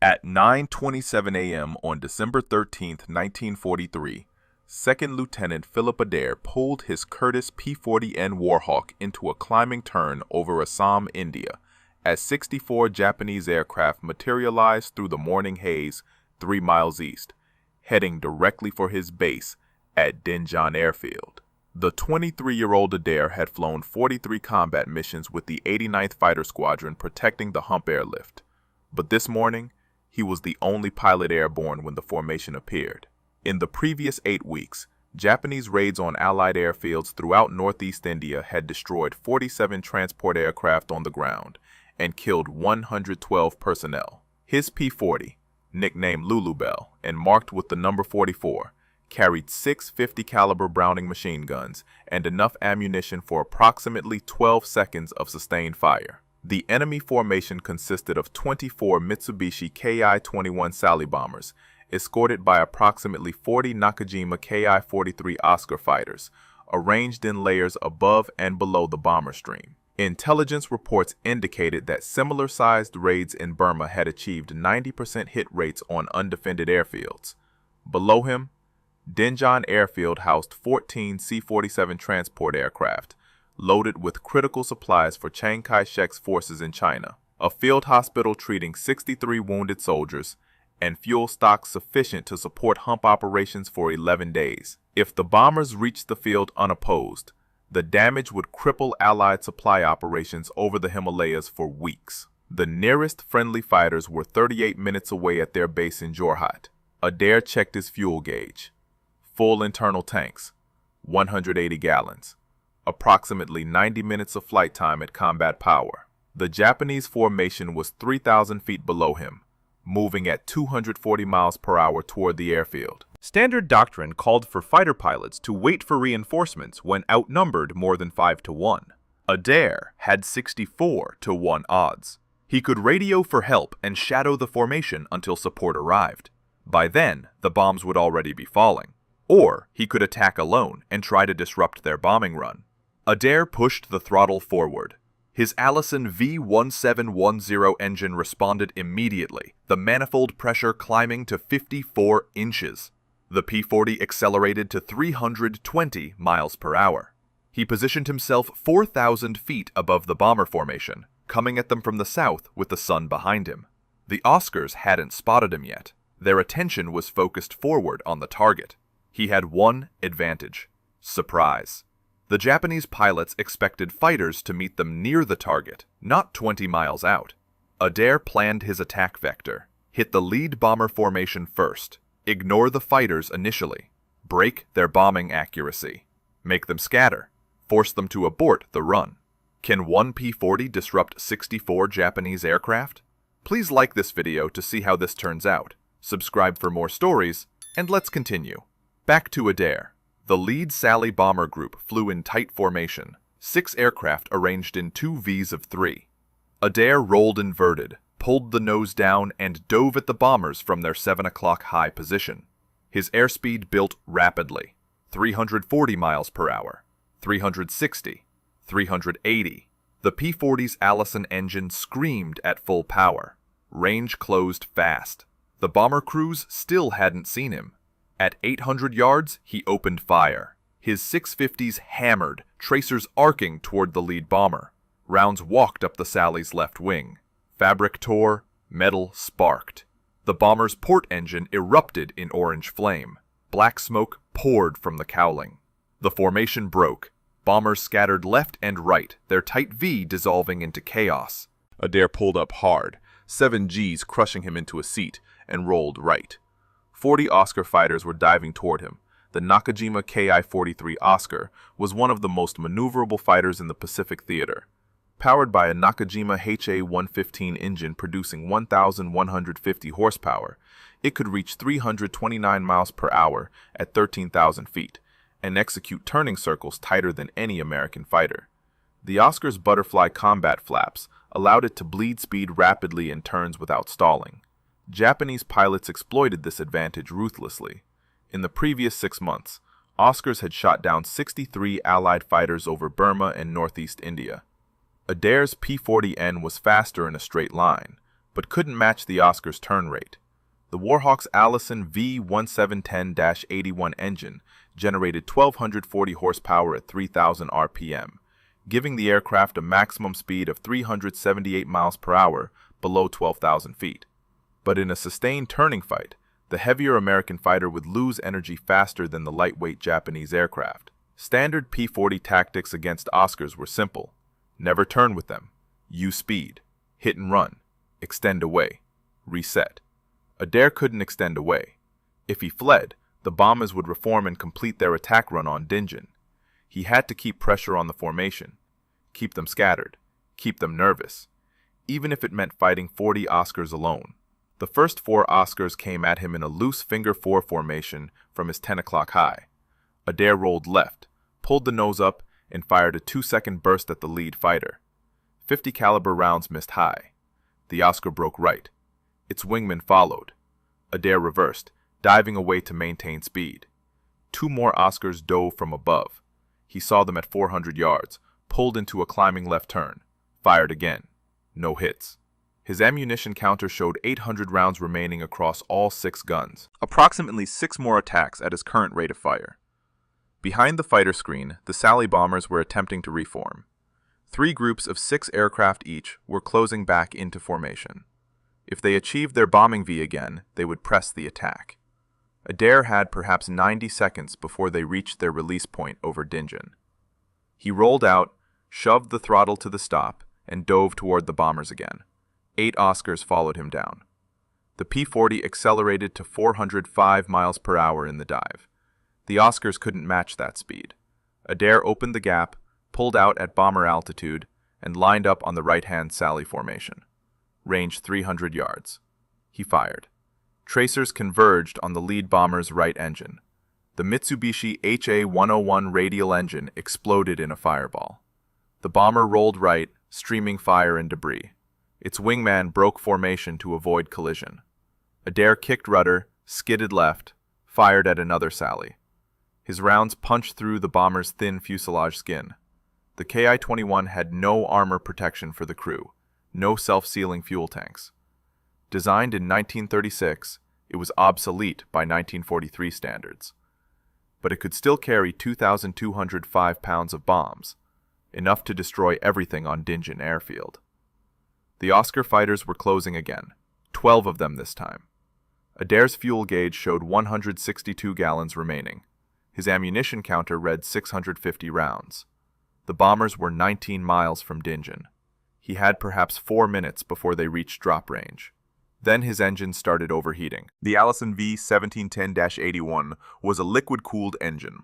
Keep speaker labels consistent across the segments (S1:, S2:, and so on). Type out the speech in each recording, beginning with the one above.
S1: At 9:27 a.m. on December 13, 1943, Second Lieutenant Philip Adair pulled his Curtiss P-40N Warhawk into a climbing turn over Assam, India, as 64 Japanese aircraft materialized through the morning haze 3 miles east, heading directly for his base at Dinjan airfield. The 23-year-old Adair had flown 43 combat missions with the 89th Fighter Squadron protecting the Hump airlift, but this morning, he was the only pilot airborne when the formation appeared. In the previous 8 weeks, Japanese raids on Allied airfields throughout northeast India had destroyed 47 transport aircraft on the ground and killed 112 personnel. His P-40, nicknamed Lulu Belle and marked with the number 44, carried 6 50-caliber Browning machine guns and enough ammunition for approximately 12 seconds of sustained fire. The enemy formation consisted of 24 Mitsubishi Ki-21 Sally bombers, escorted by approximately 40 Nakajima Ki-43 Oscar fighters, arranged in layers above and below the bomber stream. Intelligence reports indicated that similar-sized raids in Burma had achieved 90% hit rates on undefended airfields. Below him, Dinjan airfield housed 14 C-47 transport aircraft, loaded with critical supplies for Chiang Kai-shek's forces in China, a field hospital treating 63 wounded soldiers, and fuel stocks sufficient to support hump operations for 11 days. If the bombers reached the field unopposed, the damage would cripple Allied supply operations over the Himalayas for weeks. The nearest friendly fighters were 38 minutes away at their base in Jorhat. Adair checked his fuel gauge. Full internal tanks, 180 gallons. Approximately 90 minutes of flight time at combat power. The Japanese formation was 3,000 feet below him, moving at 240 miles per hour toward the airfield.
S2: Standard doctrine called for fighter pilots to wait for reinforcements when outnumbered more than 5 to 1. Adair had 64 to 1 odds. He could radio for help and shadow the formation until support arrived. By then, the bombs would already be falling. Or he could attack alone and try to disrupt their bombing run. Adair pushed the throttle forward. His Allison V1710 engine responded immediately, the manifold pressure climbing to 54 inches. The P-40 accelerated to 320 miles per hour. He positioned himself 4,000 feet above the bomber formation, coming at them from the south with the sun behind him. The Oscars hadn't spotted him yet. Their attention was focused forward on the target. He had one advantage: surprise. The Japanese pilots expected fighters to meet them near the target, not 20 miles out. Adair planned his attack vector. Hit the lead bomber formation first. Ignore the fighters initially. Break their bombing accuracy. Make them scatter. Force them to abort the run. Can one P-40 disrupt 64 Japanese aircraft? Please like this video to see how this turns out. Subscribe for more stories, and let's continue. Back to Adair. The lead Sally bomber group flew in tight formation, 6 aircraft arranged in 2 Vs of 3. Adair rolled inverted, pulled the nose down, and dove at the bombers from their 7 o'clock high position. His airspeed built rapidly: 340 miles per hour, 360, 380. The P-40's Allison engine screamed at full power. Range closed fast. The bomber crews still hadn't seen him. At 800 yards, he opened fire. His 650s hammered, tracers arcing toward the lead bomber. Rounds walked up the Sally's left wing. Fabric tore, metal sparked. The bomber's port engine erupted in orange flame. Black smoke poured from the cowling. The formation broke. Bombers scattered left and right, their tight V dissolving into chaos. Adair pulled up hard, 7 Gs crushing him into a seat, and rolled right. 40 Oscar fighters were diving toward him. The Nakajima Ki-43 Oscar was one of the most maneuverable fighters in the Pacific Theater. Powered by a Nakajima HA-115 engine producing 1,150 horsepower, it could reach 329 miles per hour at 13,000 feet and execute turning circles tighter than any American fighter. The Oscar's butterfly combat flaps allowed it to bleed speed rapidly in turns without stalling. Japanese pilots exploited this advantage ruthlessly. In the previous 6 months, Oscars had shot down 63 Allied fighters over Burma and northeast India. Adair's P-40N was faster in a straight line,
S1: but couldn't match the Oscar's turn rate. The Warhawk's Allison V1710-81 engine generated 1,240 horsepower at 3,000 RPM, giving the aircraft a maximum speed of 378 miles per hour below 12,000 feet. But in a sustained turning fight, the heavier American fighter would lose energy faster than the lightweight Japanese aircraft. Standard P-40 tactics against Oscars were simple. Never turn with them. Use speed. Hit and run. Extend away. Reset. Adair couldn't extend away. If he fled, the bombers would reform and complete their attack run on Dinjan. He had to keep pressure on the formation. Keep them scattered. Keep them nervous. Even if it meant fighting 40 Oscars alone. The first 4 Oscars came at him in a loose finger 4 formation from his 10 o'clock high. Adair rolled left, pulled the nose up, and fired a 2-second burst at the lead fighter. 50 caliber rounds missed high. The Oscar broke right. Its wingman followed. Adair reversed, diving away to maintain speed. 2 more Oscars dove from above. He saw them at 400 yards, pulled into a climbing left turn, fired again. No hits. His ammunition counter showed 800 rounds remaining across all 6 guns, approximately 6 more attacks at his current rate of fire. Behind the fighter screen, the Sally bombers were attempting to reform. 3 groups of 6 aircraft each were closing back into formation. If they achieved their bombing V again, they would press the attack. Adair had perhaps 90 seconds before they reached their release point over Dinjan. He rolled out, shoved the throttle to the stop, and dove toward the bombers again. 8 Oscars followed him down. The P-40 accelerated to 405 miles per hour in the dive. The Oscars couldn't match that speed. Adair opened the gap, pulled out at bomber altitude, and lined up on the right-hand Sally formation. Range 300 yards. He fired. Tracers converged on the lead bomber's right engine. The Mitsubishi HA-101 radial engine exploded in a fireball. The bomber rolled right, streaming fire and debris. Its wingman broke formation to avoid collision. Adair kicked rudder, skidded left, fired at another Sally. His rounds punched through the bomber's thin fuselage skin. The Ki-21 had no armor protection for the crew, no self-sealing fuel tanks. Designed in 1936, it was obsolete by 1943 standards. But it could still carry 2,205 pounds of bombs, enough to destroy everything on Dinjan airfield. The Oscar fighters were closing again, 12 of them this time. Adair's fuel gauge showed 162 gallons remaining. His ammunition counter read 650 rounds. The bombers were 19 miles from Dinjan. He had perhaps 4 minutes before they reached drop range. Then his engine started overheating. The Allison V1710-81 was a liquid-cooled engine.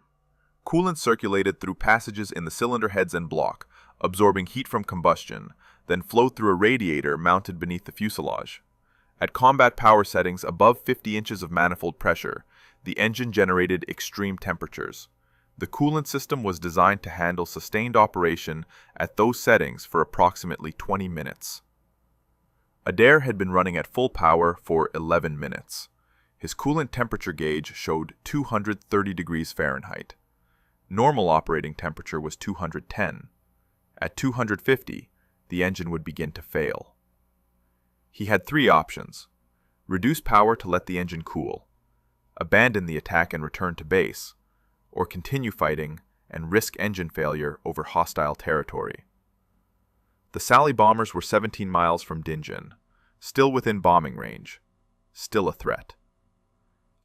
S1: Coolant circulated through passages in the cylinder heads and block, absorbing heat from combustion, then flowed through a radiator mounted beneath the fuselage. At combat power settings above 50 inches of manifold pressure, the engine generated extreme temperatures. The coolant system was designed to handle sustained operation at those settings for approximately 20 minutes. Adair had been running at full power for 11 minutes. His coolant temperature gauge showed 230 degrees Fahrenheit. Normal operating temperature was 210. At 250, the engine would begin to fail. He had 3 options: reduce power to let the engine cool, abandon the attack and return to base, or continue fighting and risk engine failure over hostile territory. The Sally bombers were 17 miles from Dinjan, still within bombing range, still a threat.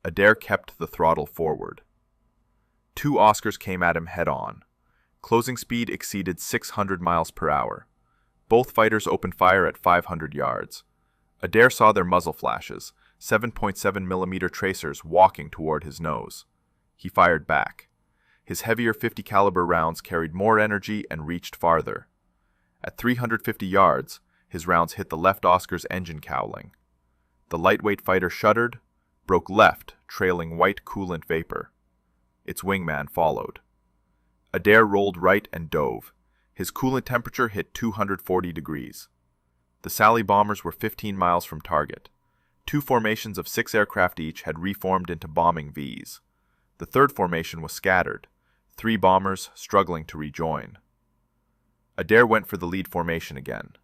S1: Adair kept the throttle forward. 2 Oscars came at him head-on. Closing speed exceeded 600 miles per hour. Both fighters opened fire at 500 yards. Adair saw their muzzle flashes, 7.7mm tracers walking toward his nose. He fired back. His heavier 50 caliber rounds carried more energy and reached farther. At 350 yards, his rounds hit the left Oscar's engine cowling. The lightweight fighter shuddered, broke left, trailing white coolant vapor. Its wingman followed. Adair rolled right and dove. His coolant temperature hit 240 degrees. The Sally bombers were 15 miles from target. 2 formations of 6 aircraft each had reformed into bombing Vs. The third formation was scattered, 3 bombers struggling to rejoin. Adair went for the lead formation again.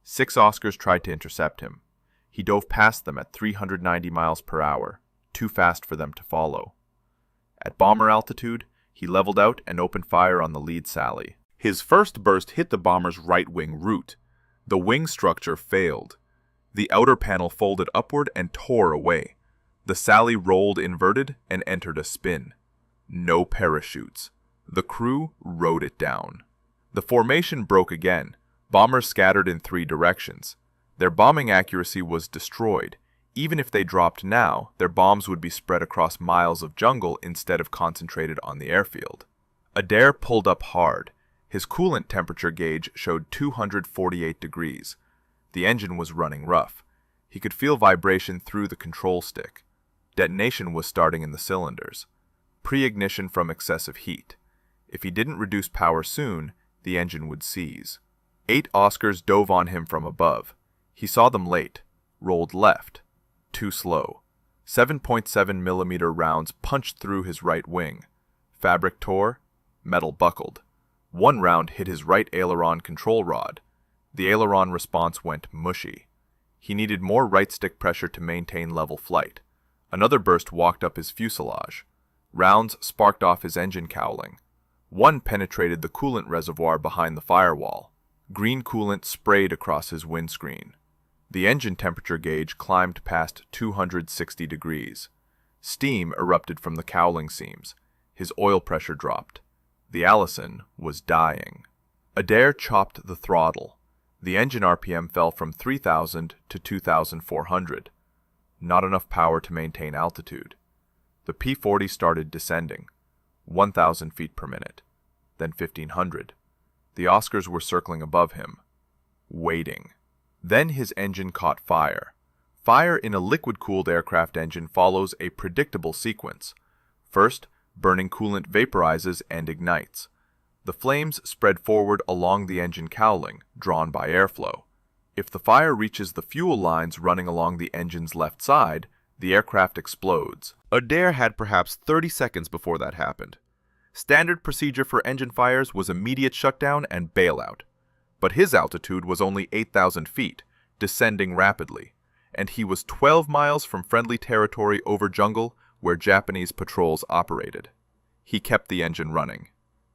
S1: 6 Oscars tried to intercept him.
S2: He dove past them at 390 miles per hour, too fast for them to follow. At bomber altitude, he leveled out and opened fire on the lead Sally. His first burst hit the bomber's right wing root. The wing structure failed. The outer panel folded upward and tore away. The Sally rolled inverted and entered a spin. No parachutes. The crew rode it down. The formation broke again. Bombers scattered in 3 directions. Their bombing accuracy was destroyed. Even if they dropped now, their bombs would be spread across miles of jungle instead of concentrated on the airfield. Adair pulled up hard. His coolant temperature gauge showed 248 degrees. The engine was running rough. He could feel vibration through the control stick. Detonation was starting in the cylinders. Pre-ignition from excessive heat. If he didn't reduce power soon, the engine would seize. 8 Oscars dove on him from above. He saw them late, rolled left. Too slow. 7.7 millimeter rounds punched through his right wing. Fabric tore, metal buckled. One round hit his right aileron control rod. The aileron response went mushy. He needed more right stick pressure to maintain level flight. Another burst walked up his fuselage. Rounds sparked off his engine cowling. One penetrated the coolant reservoir behind the firewall. Green coolant sprayed across his windscreen. The engine temperature gauge climbed past 260 degrees. Steam erupted from the cowling seams. His oil pressure dropped. The Allison was dying. Adair chopped the throttle. The engine RPM fell from 3,000 to 2,400. Not enough power to maintain altitude. The P-40 started descending. 1,000 feet per minute. Then 1,500. The Oscars were circling above him. Waiting. Then his engine caught fire. Fire in a liquid-cooled aircraft engine follows a predictable sequence. First, burning coolant vaporizes and ignites. The flames spread forward along the engine cowling, drawn by airflow. If the fire reaches the fuel lines running along the engine's left side, the aircraft explodes. Adair had perhaps 30 seconds before that happened. Standard procedure for engine fires was immediate shutdown and bailout. But his altitude was only 8,000 feet, descending rapidly, and he was 12 miles from friendly territory over jungle where Japanese patrols operated. He kept the engine running.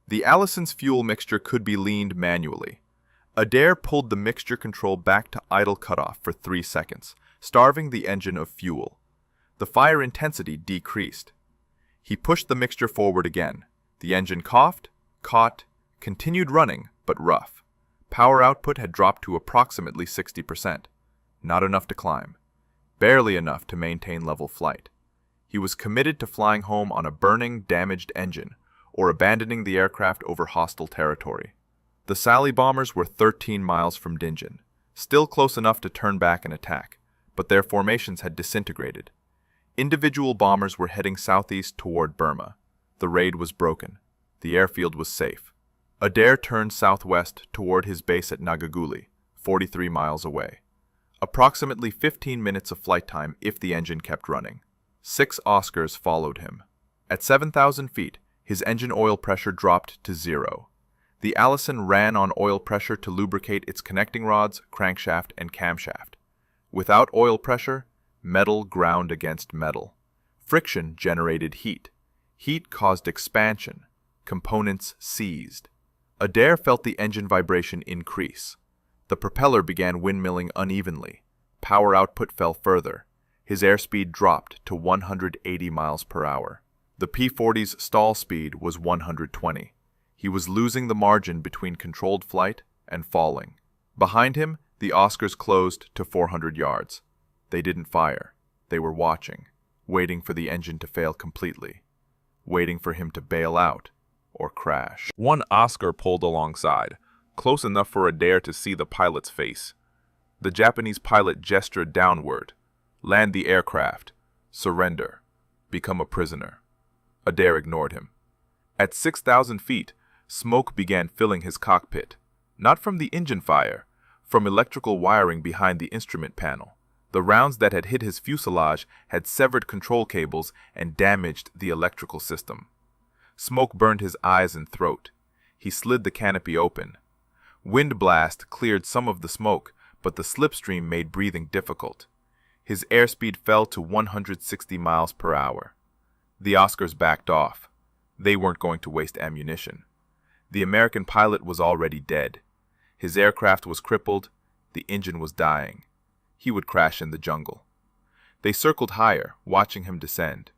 S2: The Allison's fuel mixture could be leaned manually. Adair pulled the mixture control back to idle cutoff for 3 seconds, starving the engine of fuel. The fire intensity decreased. He pushed the mixture forward again. The engine coughed, caught, continued running, but rough. Power output had dropped to approximately 60%. Not enough to climb. Barely enough to maintain level flight. He was committed to flying home on a burning, damaged engine, or abandoning the aircraft over hostile territory. The Sally bombers were 13 miles from Dinjan, still close enough to turn back and attack, but their formations had disintegrated. Individual bombers were heading southeast toward Burma. The raid was broken. The airfield was safe. Adair turned southwest toward his base at Nagaguli, 43 miles away. Approximately 15 minutes of flight time if the engine kept running. 6 Oscars followed him. At 7,000 feet, his engine oil pressure dropped to 0. The Allison ran on oil pressure to lubricate its connecting rods, crankshaft, and camshaft. Without oil pressure, metal ground against metal. Friction generated heat. Heat caused expansion. Components seized. Adair felt the engine vibration increase. The propeller began windmilling unevenly. Power output fell further. His airspeed dropped to 180 miles per hour. The P-40's stall speed was 120. He was losing the margin between controlled flight and falling. Behind him, the Oscars closed to 400 yards. They didn't fire. They were watching, waiting for the engine to fail completely, waiting for him to bail out or crash. One Oscar pulled alongside, close enough for Adair to see the pilot's face. The Japanese pilot gestured downward. Land the aircraft. Surrender. Become a prisoner. Adair ignored him. At 6,000 feet, smoke began filling his cockpit. Not from the engine fire, from electrical wiring behind the instrument panel. The rounds that had hit his fuselage had severed control cables and damaged the electrical system. Smoke burned his eyes and throat. He slid the canopy open. Wind blast cleared some of the smoke, but the slipstream made breathing difficult.
S1: His airspeed fell to 160 miles per hour. The Oscars backed off. They weren't going to waste ammunition. The American pilot was already dead. His aircraft was crippled. The engine was dying. He would crash in the jungle. They circled higher, watching him descend.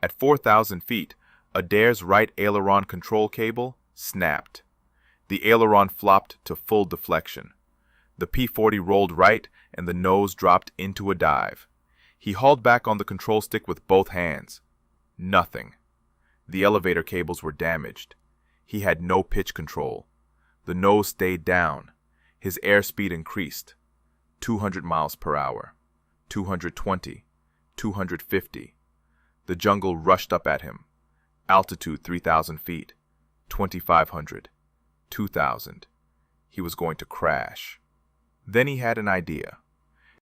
S1: At 4,000 feet, Adair's right aileron control cable snapped. The aileron flopped to full deflection. The P-40 rolled right, and the nose dropped into a dive. He hauled back on the control stick with both hands. Nothing. The elevator cables were damaged. He had no pitch control. The nose stayed down. His airspeed increased. 200 miles per hour. 220. 250. The jungle rushed up at him. Altitude 3,000 feet. 2,500. 2,000. He was going to crash. Then he had an idea.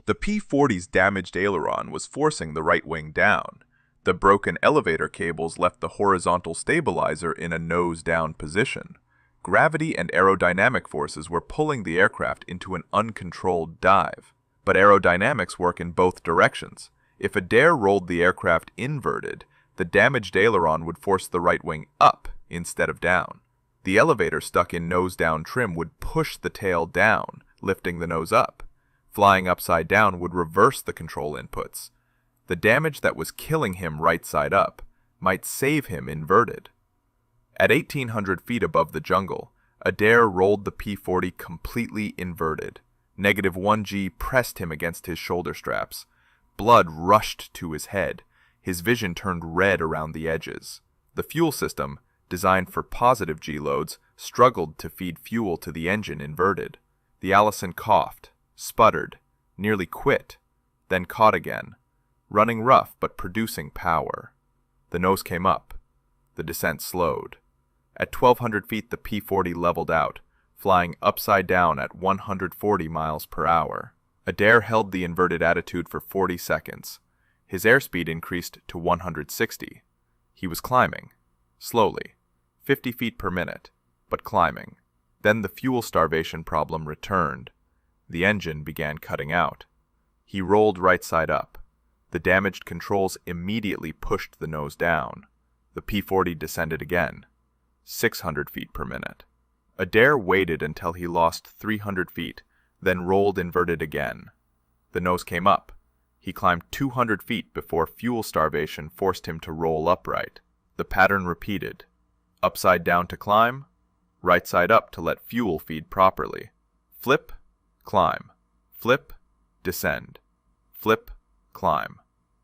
S1: The P-40's damaged aileron was forcing the right wing down. The broken elevator cables left the horizontal stabilizer in a nose-down position. Gravity and aerodynamic forces were pulling the aircraft into an uncontrolled dive. But aerodynamics work in both directions. If Adair rolled the aircraft inverted, the damaged aileron would force the right wing up instead of down. The elevator stuck in nose-down trim would push the tail down, lifting the nose up. Flying upside down would reverse the control inputs. The damage that was killing him right side up might save him inverted. At 1,800 feet above the jungle, Adair rolled the P-40 completely inverted. -1G pressed him against his shoulder straps. Blood rushed to his head. His vision turned red around the edges. The fuel system, designed for positive G loads, struggled to feed fuel to the engine inverted. The Allison coughed, sputtered, nearly quit, then caught again, running rough but producing power. The nose came up. The descent slowed. At 1,200 feet, the P-40 leveled out, flying upside down at 140 miles per hour. Adair held the inverted attitude for 40 seconds. His airspeed increased to 160. He was climbing, slowly, 50 feet per minute, but climbing. Then the fuel starvation problem returned. The engine began cutting out. He rolled right side up. The damaged controls immediately pushed the nose down. The P-40 descended again, 600 feet per minute. Adair waited until he lost 300 feet, then rolled inverted again. The nose came up. He climbed 200 feet before fuel starvation forced him to roll upright. The pattern repeated. Upside down to climb, right side up to let fuel feed properly. Flip, climb. Flip, descend. Flip, climb.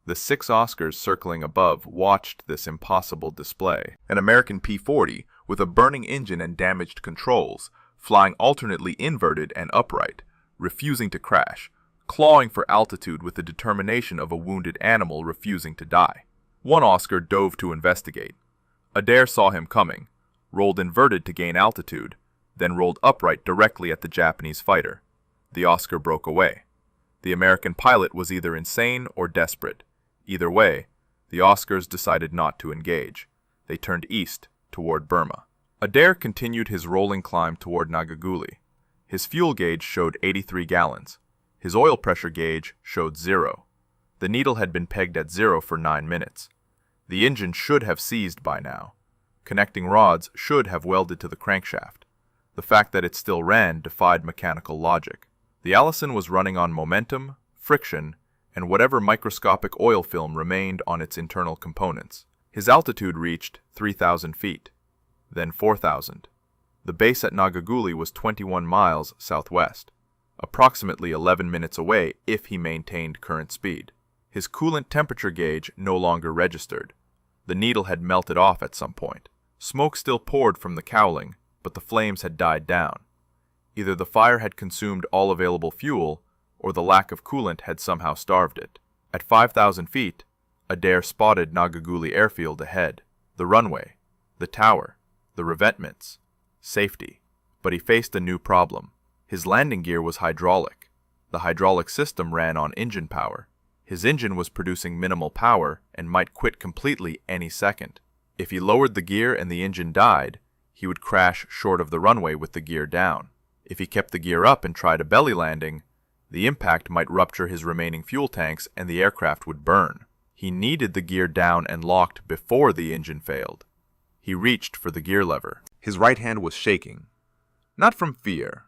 S1: The 6 Oscars circling above watched this impossible display. An American P-40 with a burning engine and damaged controls, flying alternately inverted and upright, refusing to crash, clawing for altitude with the determination of a wounded animal refusing to die. One Oscar dove to investigate. Adair saw him coming, rolled inverted to gain altitude, then rolled upright directly at the Japanese fighter. The Oscar broke away. The American pilot was either insane or desperate. Either way, the Oscars decided not to engage. They turned east, toward Burma. Adair continued his rolling climb toward Nagaguli. His fuel gauge showed 83 gallons. His oil pressure gauge showed 0. The needle had been pegged at 0 for 9 minutes. The engine should have seized by now. Connecting rods should have welded to the crankshaft. The fact that it still ran defied mechanical logic. The Allison was running on momentum, friction, and whatever microscopic oil film remained on its internal components. His altitude reached 3,000 feet, then 4,000. The base at Nagaguli was 21 miles southwest, approximately 11 minutes away if he maintained current speed. His coolant temperature gauge no longer registered. The needle had melted off at some point. Smoke still poured from the cowling, but the flames had died down. Either the fire had consumed all available fuel, or the lack of coolant had somehow starved it. At 5,000 feet, Adair spotted Nagaguli airfield ahead, the runway, the tower, the revetments, safety. But he faced a new problem. His landing gear was hydraulic. The hydraulic system ran on engine power. His engine was producing minimal power and might quit completely any second. If he lowered the gear and the engine died, he would crash short of the runway with the gear down. If he kept the gear up and tried a belly landing,
S2: The impact might rupture his remaining fuel tanks and the aircraft would burn. He needed the gear down and locked before the engine failed. He reached for the gear lever. His right hand was shaking. Not from fear.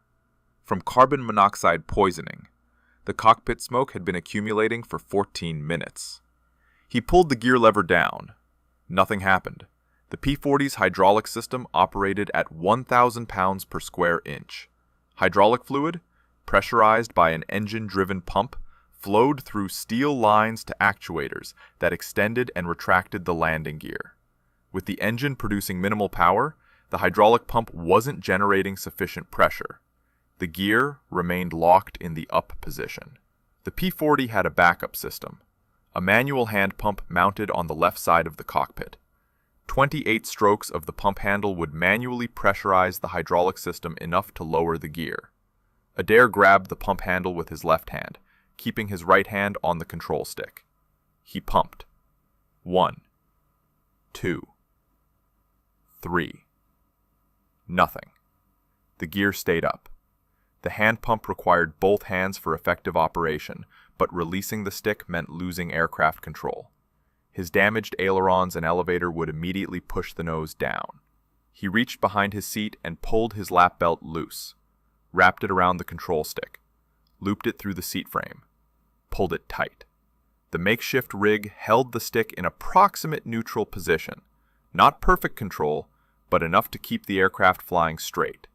S2: From carbon monoxide poisoning. The cockpit smoke had been accumulating for 14 minutes. He pulled the gear lever down. Nothing happened. The P-40's hydraulic system operated at 1,000 pounds per square inch. Hydraulic fluid, pressurized by an engine-driven pump, flowed through steel lines to actuators that extended and retracted the landing gear. With the engine producing minimal power, the hydraulic pump wasn't generating sufficient pressure. The gear remained locked in the up position. The P-40 had a backup system, a manual hand pump mounted on the left side of the cockpit. 28 strokes of the pump handle would manually pressurize the hydraulic system enough to lower the gear. Adair grabbed the pump handle with his left hand, keeping his right hand on the control stick. He pumped. 1, 2, 3. Nothing. The gear stayed up. The hand pump required both hands for effective operation, but releasing the stick meant losing aircraft control. His damaged ailerons and elevator would immediately push the nose down. He reached behind his seat and pulled his lap belt loose, wrapped it around the control stick, looped it through the seat frame, pulled it tight. The makeshift rig held the stick in approximate neutral position, not perfect control, but enough to keep the aircraft flying straight.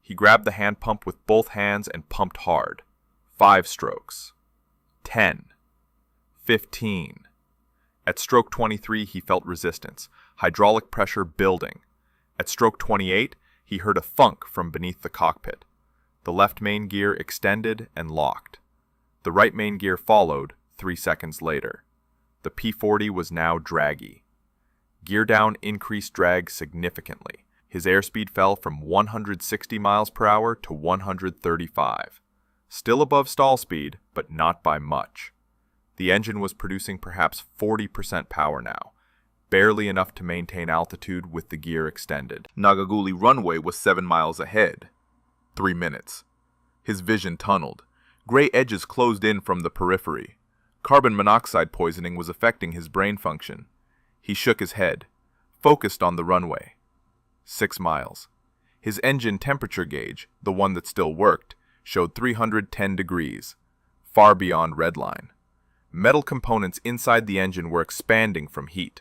S2: He grabbed the hand pump with both hands and pumped hard. 5 strokes. 10. 15. At stroke 23, he felt resistance, hydraulic pressure building. At stroke 28, he heard a thunk from beneath the cockpit. The left main gear extended and locked. The right main gear followed 3 seconds later. The P-40 was now draggy. Gear down increased drag significantly. His airspeed fell from 160 miles per hour to 135. Still above stall speed, but not by much. The engine was producing perhaps 40% power now, barely enough to maintain altitude with the gear extended. Nagaguli runway was 7 miles ahead. 3 minutes. His vision tunneled. Gray edges closed in from the periphery. Carbon monoxide poisoning was affecting his brain function. He shook his head, focused on the runway. 6 miles. His engine temperature gauge, the one that still worked, showed 310 degrees, far beyond redline. Metal components inside the engine were expanding from heat.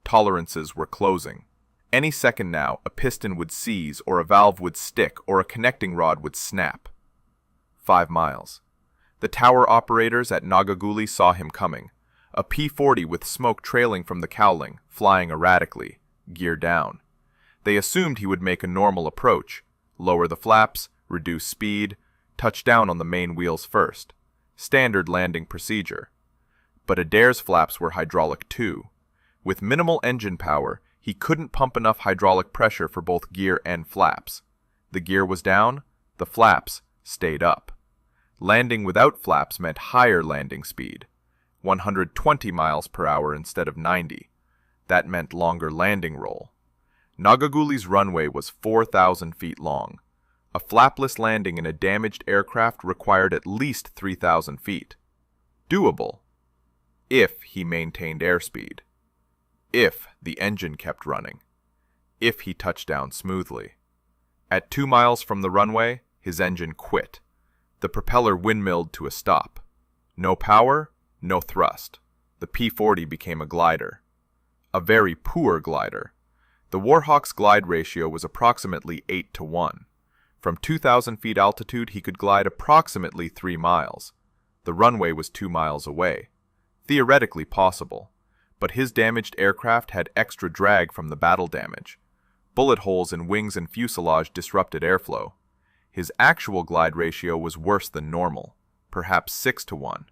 S2: Tolerances were closing. Any second now, a piston would seize, or a valve would stick, or a connecting rod would snap. 5 miles. The tower operators at Nagaguli saw him coming. A P-40 with smoke trailing from the cowling, flying erratically, gear down. They assumed he would make a normal approach, lower the flaps, reduce speed, touch down on the main wheels first. Standard landing procedure. But Adair's flaps were hydraulic too. With minimal engine power, he couldn't pump enough hydraulic pressure for both gear and flaps. The gear was down, the flaps stayed up. Landing without flaps meant higher landing speed, 120 miles per hour instead of 90. That meant longer landing roll. Nagaguli's runway was 4,000 feet long. A flapless landing in a damaged aircraft required at least 3,000 feet. Doable, if he maintained airspeed. If the engine kept running. If he touched down smoothly. At 2 miles from the runway, his engine quit. The propeller windmilled to a stop. No power, no thrust. The P-40 became a glider. A very poor glider. The Warhawk's glide ratio was approximately 8-to-1. From 2,000 feet altitude, he could glide approximately 3 miles. The runway was 2 miles away. Theoretically possible, but his damaged aircraft had extra drag from the battle damage. Bullet holes in wings and fuselage disrupted airflow. His actual glide ratio was worse than normal, perhaps 6-to-1.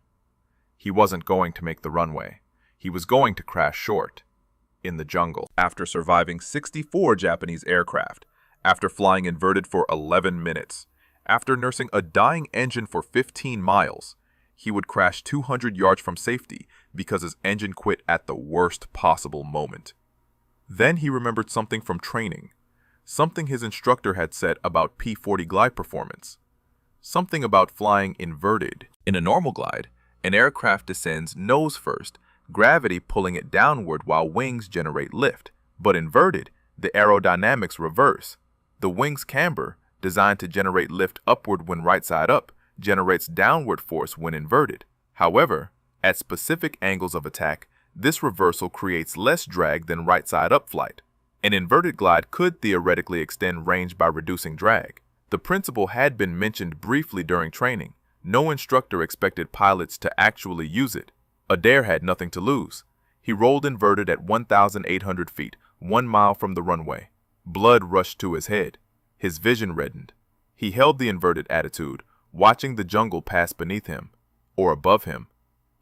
S2: He wasn't going to make the runway. He was going to crash short, in the jungle. After surviving 64 Japanese aircraft, after flying inverted for 11 minutes, after nursing a dying engine for 15 miles, he would crash 200 yards from safety because his engine quit at the worst possible moment. Then he remembered something from training, something his instructor had said about P-40 glide performance.
S1: Something about flying inverted. In a normal glide, an aircraft descends nose first, gravity pulling it downward while wings generate lift. But inverted, the aerodynamics reverse. The wings camber, designed to generate lift upward when right side up, generates downward force when inverted. However, at specific angles of attack, this reversal creates less drag than right side up flight. An inverted glide could theoretically extend range by reducing drag. The principle had been mentioned briefly during training. No instructor expected pilots to actually use it. Adair had nothing to lose. He rolled inverted at 1,800 feet, 1 mile from the runway. Blood rushed to his head. His vision reddened. He held the inverted attitude, watching the jungle pass beneath him, or above him.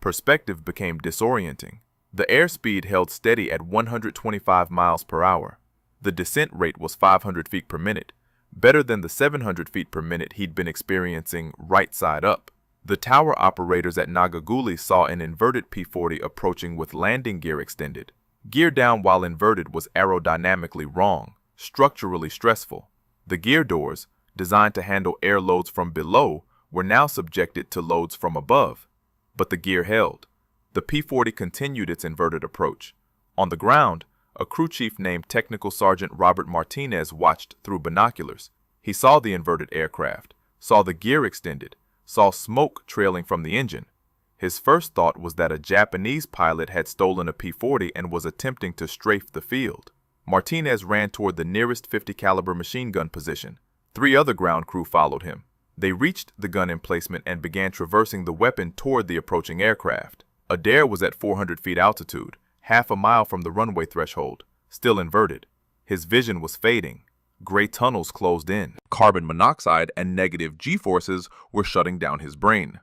S1: Perspective became disorienting. The airspeed held steady at 125 miles per hour. The descent rate was 500 feet per minute, better than the 700 feet per minute he'd been experiencing right side up. The tower operators at Nagaguli saw an inverted P-40 approaching with landing gear extended. Gear down while inverted was aerodynamically wrong, structurally stressful. The gear doors, designed to handle air loads from below, were now subjected to loads from above. But the gear held. The P-40 continued its inverted approach. On the ground, a crew chief named Technical Sergeant Robert Martinez watched through binoculars. He saw the inverted aircraft, saw the gear extended, saw smoke trailing from the engine. His first thought was that a Japanese pilot had stolen a P-40 and was attempting to strafe the field. Martinez ran toward the nearest 50 caliber machine gun position. 3 other ground crew followed him. They reached the gun emplacement and began traversing the weapon toward the approaching aircraft. Adair was at 400 feet altitude, half a mile from the runway threshold, still inverted. His vision was fading. Gray tunnels closed in. Carbon monoxide and negative G-forces were shutting down his brain.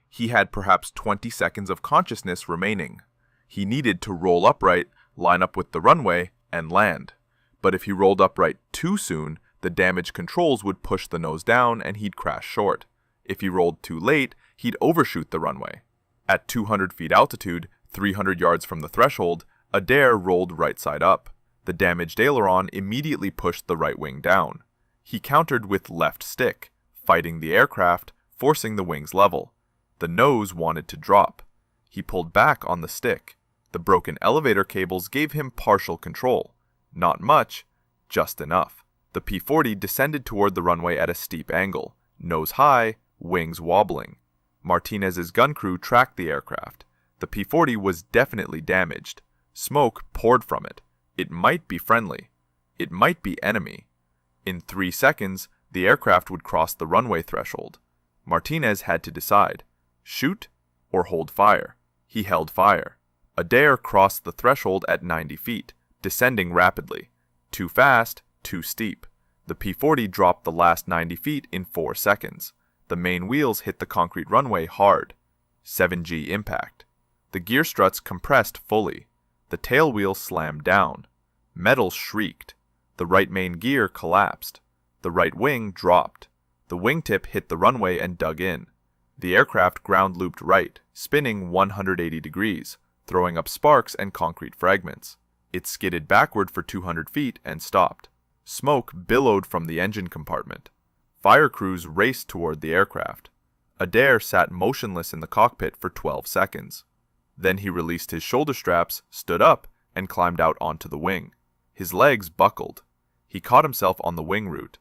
S1: He had perhaps 20 seconds of consciousness remaining. He needed to roll upright, line up with the runway, and land. But if he rolled upright too soon, the damaged controls would push the nose down and he'd crash short. If he rolled too late, he'd overshoot the runway. At 200 feet altitude, 300 yards from the threshold, Adair rolled right side up. The damaged aileron immediately pushed the right wing down. He countered with left stick, fighting the aircraft, forcing the wings level. The nose wanted to drop. He pulled back on the stick. The broken elevator cables gave him partial control. Not much, just enough. The P-40 descended toward the runway at a steep angle, nose high, wings wobbling. Martinez's gun crew tracked the aircraft. The P-40 was definitely damaged. Smoke poured from it. It might be friendly. It might be enemy. In 3 seconds, the aircraft would cross the runway threshold. Martinez had to decide, shoot or hold fire. He held fire. Adair crossed the threshold at 90 feet, descending rapidly. Too fast, too steep. The P-40 dropped the last 90 feet in 4 seconds. The main wheels hit the concrete runway hard. 7G impact. The gear struts compressed fully. The tail wheel slammed down. Metal shrieked. The right main gear collapsed. The right wing dropped. The wingtip hit the runway and dug in. The aircraft ground looped right, spinning 180 degrees, throwing up sparks and concrete fragments. It skidded backward for 200 feet and stopped. Smoke billowed from the engine compartment. Fire crews raced toward the aircraft. Adair sat motionless in the cockpit for 12 seconds. Then he released his shoulder straps, stood up, and climbed out onto the wing. His legs buckled. He caught himself on the wing root.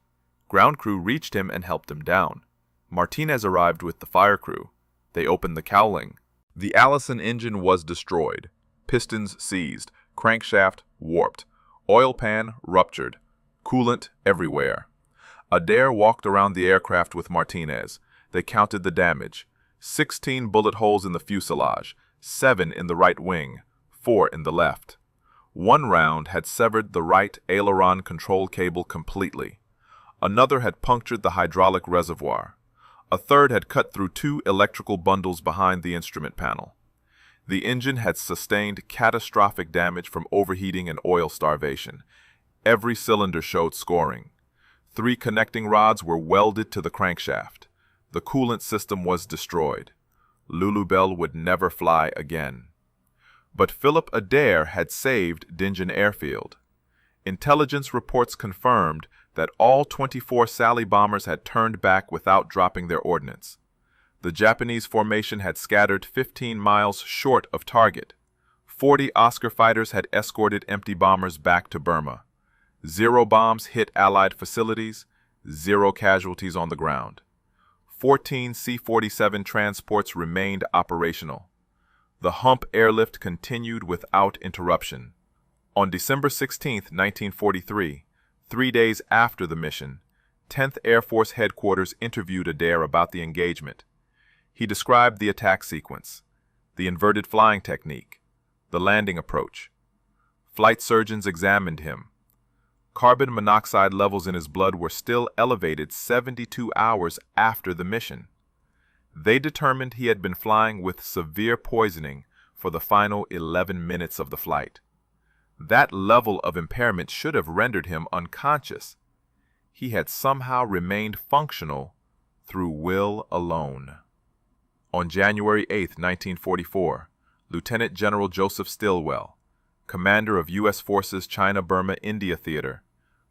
S1: Ground crew reached him and helped him down. Martinez arrived with the fire crew. They opened the cowling. The Allison engine was destroyed. Pistons seized. Crankshaft warped. Oil pan ruptured. Coolant everywhere. Adair walked around the aircraft with Martinez. They counted the damage. 16 bullet holes in the fuselage, 7 in the right wing, 4 in the left. 1 round had severed the right aileron control cable completely. Another had punctured the hydraulic reservoir. A third had cut through 2 electrical bundles behind the instrument panel. The engine had sustained catastrophic damage from overheating and oil starvation. Every cylinder showed scoring. 3 connecting rods were welded to the crankshaft. The coolant system was destroyed. Lulu Belle would never fly again. But Philip Adair had saved Dinjan airfield. Intelligence reports confirmed that all 24 Sally bombers had turned back without dropping their ordnance. The Japanese formation had scattered 15 miles short of target. 40 Oscar fighters had escorted empty bombers back to Burma. 0 bombs hit Allied facilities, 0 casualties on the ground. 14 C-47 transports remained operational. The hump airlift continued without interruption. On December 16, 1943, 3 days after the mission, 10th Air Force Headquarters interviewed Adair about the engagement. He described the attack sequence, the inverted flying technique, the landing approach. Flight surgeons examined him. Carbon monoxide levels in his blood were still elevated 72 hours after the mission. They determined he had been flying with severe poisoning for the final 11 minutes of the flight. That level of impairment should have rendered him unconscious. He had somehow remained functional through will alone. On January 8, 1944, Lieutenant General Joseph Stilwell, commander of U.S. Forces China-Burma-India Theater,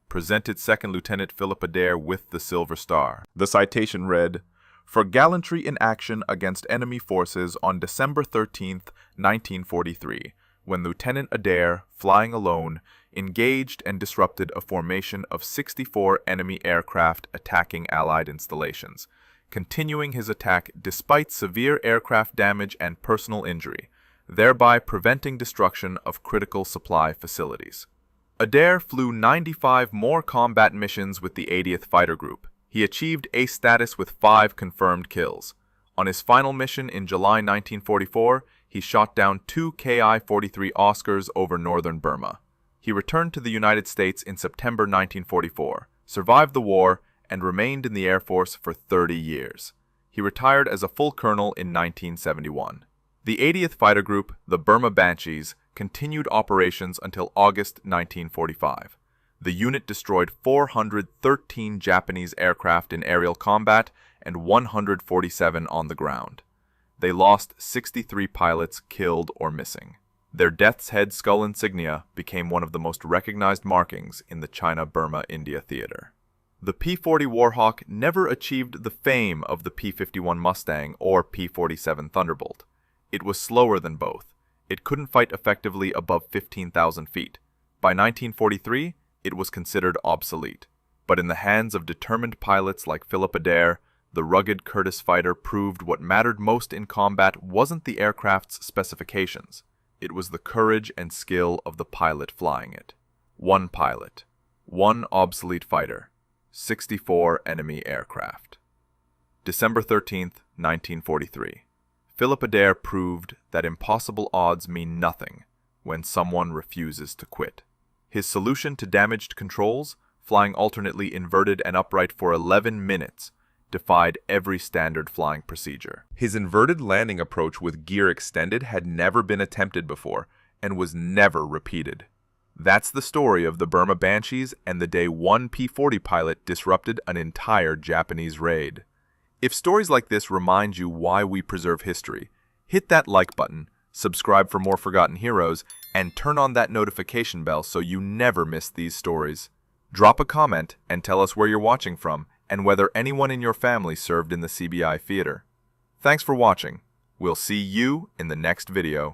S1: presented 2nd Lieutenant Philip Adair with the Silver Star. The citation read, "For gallantry in action against enemy forces on December 13, 1943, when Lieutenant Adair, flying alone, engaged and disrupted a formation of 64 enemy aircraft attacking Allied installations, continuing his attack despite severe aircraft damage and personal injury, thereby preventing destruction of critical supply facilities." Adair flew 95 more combat missions with the 80th Fighter Group. He achieved ace status with 5 confirmed kills. On his final mission in July 1944, he shot down 2 Ki-43 Oscars over northern Burma. He returned to the United States in September 1944, survived the war, and remained in the Air Force for 30 years. He retired as a full colonel in 1971. The 80th Fighter Group, the Burma Banshees, continued operations until August 1945. The unit destroyed 413 Japanese aircraft in aerial combat and 147 on the ground. They lost 63 pilots killed or missing. Their death's head skull insignia became one of the most recognized markings in the China-Burma-India theater. The P-40 Warhawk never achieved the fame of the P-51 Mustang or P-47 Thunderbolt. It was slower than both. It couldn't fight effectively above 15,000 feet. By 1943, it was considered obsolete. But in the hands of determined pilots like Philip Adair, the rugged Curtiss fighter proved what mattered most in combat wasn't the aircraft's specifications. It was the courage and skill of the pilot flying it. 1 pilot, 1 obsolete fighter, 64 enemy aircraft. December 13, 1943. Philip Adair proved that impossible odds mean nothing when someone refuses to quit. His solution to damaged controls, flying alternately inverted and upright for 11 minutes, defied every standard flying procedure. His inverted landing approach with gear extended had never been attempted before and was never repeated. That's the story of the Burma Banshees and the day one P-40 pilot disrupted an entire Japanese raid. If stories like this remind you why we preserve history, hit that like button, subscribe for more forgotten heroes, and turn on that notification bell so you never miss these stories. Drop a comment and tell us where you're watching from and whether anyone in your family served in the CBI theater. Thanks for watching. We'll see you in the next video.